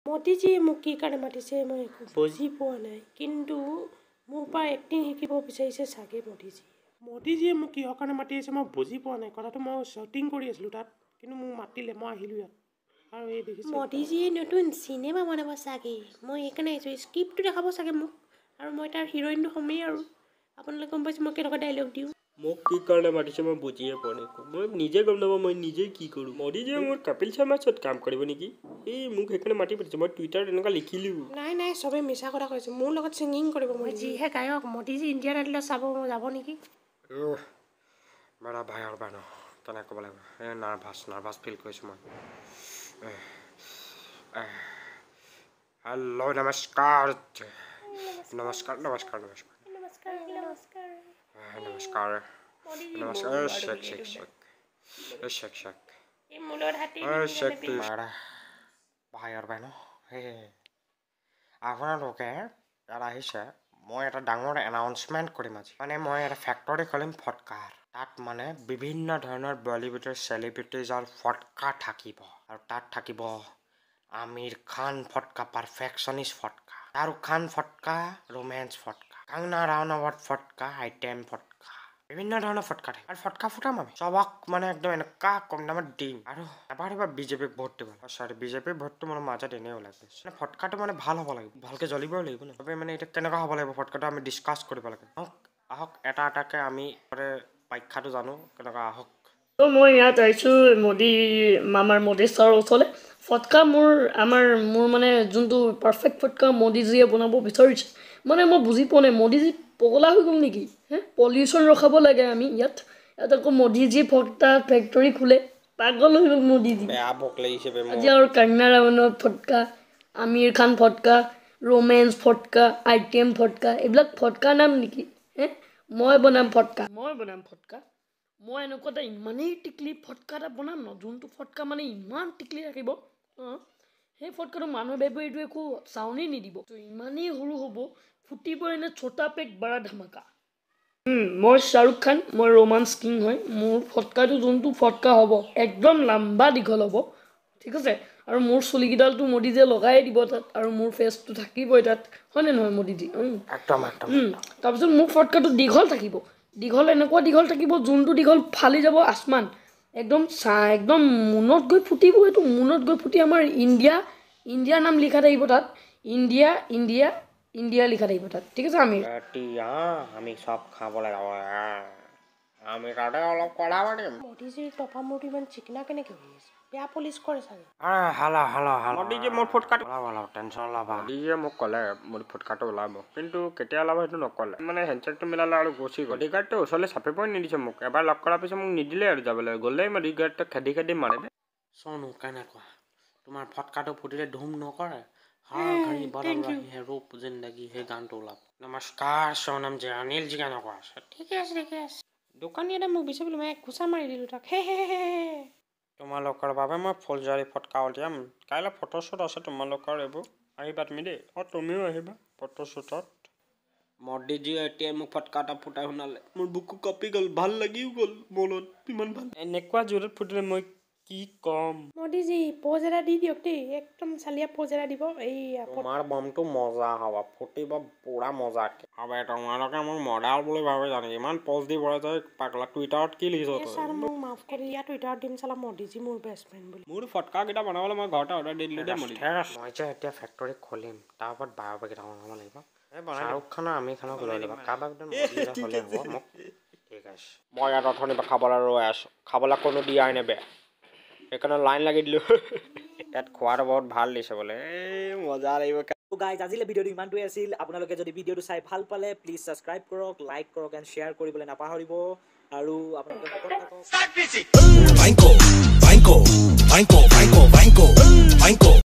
মোদীজী মোক কি কাৰণে মাতিছে মই একো বুজি পোৱা নাই কিন্তু মোৰ পৰা এক্টিং শিকিব বিচাৰিছে চাগে মোদীজীয়ে মোক কিহৰ কাৰণে মাতি আছে মই বুজি পোৱা নাই কথাটো মই শ্বুটিং কৰি আছিলোঁ তাত কিন্তু মোক মাতিলে মই আহিলোঁ ইয়াত আৰু এই দেখিছোঁ মোদীজীয়ে নতুন চিনেমা বনাব চাগে মই সেইকাৰণে আহিছোঁ স্ক্ৰিপ্টটো দেখাব চাগে মোক আৰু মই তাৰ হিৰইনটো হ'মেই আৰু আপোনালোকে গম পাইছে মই কেনেকুৱা ডাইলগ দিওঁ মোক কি কাৰণে মাতিছে মই বুজিয়ে পোৱা নাই মই নিজে গম নাপাওঁ মই নিজে কি কৰোঁ মোদীজীয়ে মোৰ কপিল শৰ্মাৰ ওচৰত কাম কৰিব নেকি এই মোক সেইকাৰণে মাতি পাতিছে মই টুইটাৰত এনেকুৱা লিখিলোঁ নাই চবেই মিছা কথা কৈছে মোৰ লগত ছিংগিং কৰিব মই যিহে গায়ক মোদীজী ইণ্ডিয়ান আইডলত চাব মই যাব নেকি বাৰা ভাই আৰু বাৰ কেনেকৈ ক'ব লাগিব এই নাৰ্ভাছ ফিল কৰিছোঁ মই হেল্ল' নমস্কাৰ নমস্কাৰ ভাই আৰু বাই আপোনালোকে ইয়াত আহিছে মই এটা ডাঙৰ এনাউন্সমেণ্ট কৰিম আজি মানে মই এটা ফেক্টৰী খুলিম ফটকাৰ তাত মানে বিভিন্ন ধৰণৰ বলিউডৰ চেলিব্ৰিটিজৰ ফটকা থাকিব আৰু তাত থাকিব আমিৰ খান ফটকা পাৰফেকশ্যনিষ্ট ফটকা শাহৰুখ খান ফটকা ৰোমেন্স ফটকা কংগনা ৰানাৱট ফটকা আইটেম ফটকা বিভিন্ন ধৰণৰ ফটকা থাকে আৰু ফটকা ফুটাম আমি চবক মানে একদম এনেকুৱা কম দামত দিম আৰু এবাৰ বিজেপিক ভোট দিব সৰি বিজেপিৰ ভোটটো মানে মাজত এনেই ওলাই গৈছে ফটকাটো মানে ভাল হ'ব লাগিব ভালকৈ জ্বলিবই লাগিব ন চবেই মানে এতিয়া কেনেকুৱা হ'ব লাগিব ফটকাটো আমি ডিছকাছ কৰিব লাগে আহক এটাকৈ আমি ব্যাখ্যাটো জানো কেনেকুৱা আহক মই ইয়াত আহিছোঁ আমাৰ মোদী ছাৰৰ ওচৰলৈ ফটকা মোৰ মানে যোনটো পাৰফেক্ট ফটকা মোদীজীয়ে বনাব বিচাৰিছে মানে মই বুজি পোৱা নাই মোদীজী পগলা হৈ গ'ল নেকি পলিউশ্যন ৰখাব লাগে আমি ইয়াত আকৌ মোদীজী ফটকা ফেক্টৰী খোলে পাগল হৈ গ'ল মোদীজী আজি আৰু কংগনা ৰানাৱট ফটকা আমিৰ খান ফটকা ৰোমেন্স ফটকা আইটেম ফটকা এইবিলাক ফটকাৰ নাম নেকি মই বনাম ফটকা মই এনেকুৱা এটা ইমানেই টিকলি ফটকা এটা বনাম ন যোনটো ফটকা মানে ইমান টিকলি ৰাখিব সেই ফটকাটো মানুহে ভাবিব এইটো একো চাউনেই নিদিব ইমানেই সৰু হ'ব ফুটিব এনে ছোটা পেক বাৰা ধামাকা মই শ্বাহৰুখ খান মই ৰোমান্স কিং হয় মোৰ ফটকাটো যোনটো ফটকা হ'ব একদম লম্বা দীঘল হ'ব ঠিক আছে আৰু মোৰ চুলিকেইডালটো মোদীজীয়ে লগাই দিব তাত আৰু মোৰ ফেচটো থাকিবই তাত হয়নে নহয় মোদীজী তাৰপিছত মোৰ ফটকাটো দীঘল থাকিব এনেকুৱা দীঘল থাকিব যোনটো দীঘল ফালি যাব আসমান একদম মুনত গৈ ফুটিব এইটো মুনত গৈ ফুটি আমাৰ ইণ্ডিয়াৰ নাম লিখা থাকিব তাত ইণ্ডিয়া লিখা থাকিব তাত ঠিক আছে আমি চব খাবলৈ আমি তাতে অলপ কথা পাতিম মোদীজীৰ টপা মূৰটো ইমান চিকনা কেনেকৈ হৈ আছে বেয়া পলিচ কৰে চাগে মোদীজীয়ে মোৰ ফটকাটো টেনশ্যন ওলাবা মোদীজীয়ে মোক ক'লে মোৰ ফটকাটো ওলাব কিন্তু কেতিয়া ওলাব সেইটো নক'লে মানে হেণ্ডশ্বেকটো মিলালে আৰু গুচি গ'ল বডিগাৰ্ডটো ওচৰলৈ চাপিবই নিদিছে মোক এবাৰ লগ কৰাৰ পিছত মোক নিদিলে আৰু যাবলৈ গ'লেই বডিগাৰ্ডটো খেদি মাৰে চনো কেনেকুৱা তোমাৰ ফটকাটো ফুটিলে ধুম নকৰে ৰূপ জিন্দগী সেই গানটো ওলাব নমস্কাৰ সোনম জি অনিল জি কেনেকুৱা আছে ঠিকে আছে দোকানী এটা মোক বিচাৰিবলৈ মই ঘোচা মাৰি দিলোঁ তাক তোমালোকৰ বাবে মই ফুলজাৰি ফটকা উলিয়াম কাইলৈ ফটোশ্বুট আছে তোমালোকৰ এইবোৰ আহিবা তুমি দেই তুমিও আহিবা ফটোশ্বুটত মোদীজী এতিয়া মোক ফটকা এটা ফুটাই শুনালে মোৰ বুকু কঁপি গ'ল ভাল লাগিও গ'ল মনত ইমান ভাল এনেকুৱা জোৰত ফুটিলে মই কি কম মোদীজী প'জ এটা দি দিয়ক দেই একদম চালিয়া প'জ এটা দিব তোমাৰ বমটো মজা হ'ব ফুটিব পুৰা মজাকে হ'ব তোমালোকে মোক মডেল বুলি ভাবে জানে ইমান প'জ দি বঢ়াই যায় পাগলা টুইটাৰত কি লিখিছ ছাৰ মোক মাফ কৰি ইয়াত টুইটাৰত দিম চালা মোদীজী মোৰ বেষ্ট ফ্ৰেণ্ড বুলি মোৰ ফটকাকেইটা বনাবলৈ মই ঘৰতে অৰ্ডাৰ দি দিলোঁ দেই মই যে এতিয়া ফেক্টৰী খুলিম তাৰ ওপৰত বায়'পিক এটা বনাব লাগিব শ্বাহৰুখ খানৰ আমিৰ খানক লৈ ল'বা কাৰোবাক হ'লে হ'ব মোক ঠিক আছে মই ইয়াত অথনিৰ পৰা খাবলৈ ৰৈ আছোঁ খাবলৈ কোনো দিয়াই নেবে সেইকাৰণে লাইন লাগি দিলোঁ ইয়াত খোৱাটো বহুত ভাল দিছে বোলে মজা লাগিব গাইজ আজিলে ভিডিঅ'টো ইমানটোৱে আছিল আপোনালোকে যদি ভিডিঅ'টো চাই ভাল পালে প্লিজ ছাবস্ক্ৰাইব কৰক লাইক কৰক এণ্ড শ্বেয়াৰ কৰিবলৈ নাপাহৰিব আৰু আপোনালোকে